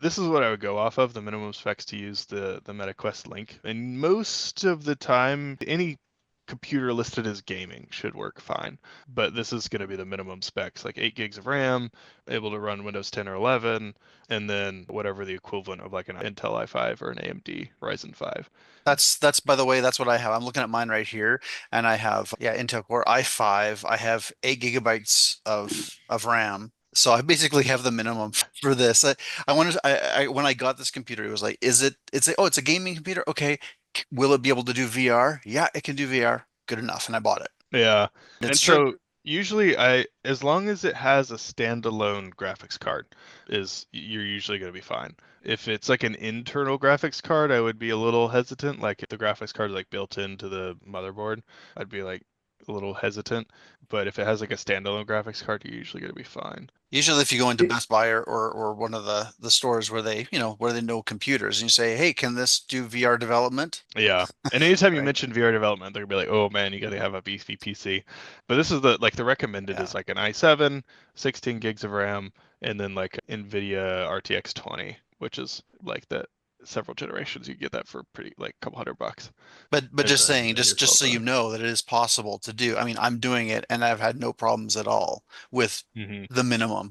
this is what I would go off of, the minimum specs to use the MetaQuest link. And most of the time, any computer listed as gaming should work fine. But this is going to be the minimum specs, like 8 gigs of RAM, able to run Windows 10 or 11, and then whatever the equivalent of like an Intel i5 or an AMD Ryzen 5. That's by the way, that's what I have. I'm looking at mine right here, and I have Intel Core i5. I have 8 gigabytes of RAM. So I basically have the minimum for this. I wanted I when I got this computer, it was like, it's a gaming computer. Okay, will it be able to do VR? Yeah, it can do VR. Good enough, and I bought it. Yeah. And It's true. so usually as long as it has a standalone graphics card, you're usually going to be fine. If it's like an internal graphics card, I would be a little hesitant. Like if the graphics card is like built into the motherboard, I'd be like a little hesitant. But if it has like a standalone graphics card, you're usually going to be fine. Usually, if you go into Best Buy or one of the stores where they know computers, and you say, "Hey, can this do VR development?" Yeah. And anytime you Right? mention VR development, they're gonna be like, "Oh man, you gotta have a beefy PC." But this is the recommended Yeah. is like an i7, 16 gigs of RAM, and then like NVIDIA RTX 20, which is like the several generations. You get that for pretty like a couple $100. But And just then saying, you're just still so you done. know that it is possible to do. I mean, I'm doing it and I've had no problems at all with Hmm. the minimum.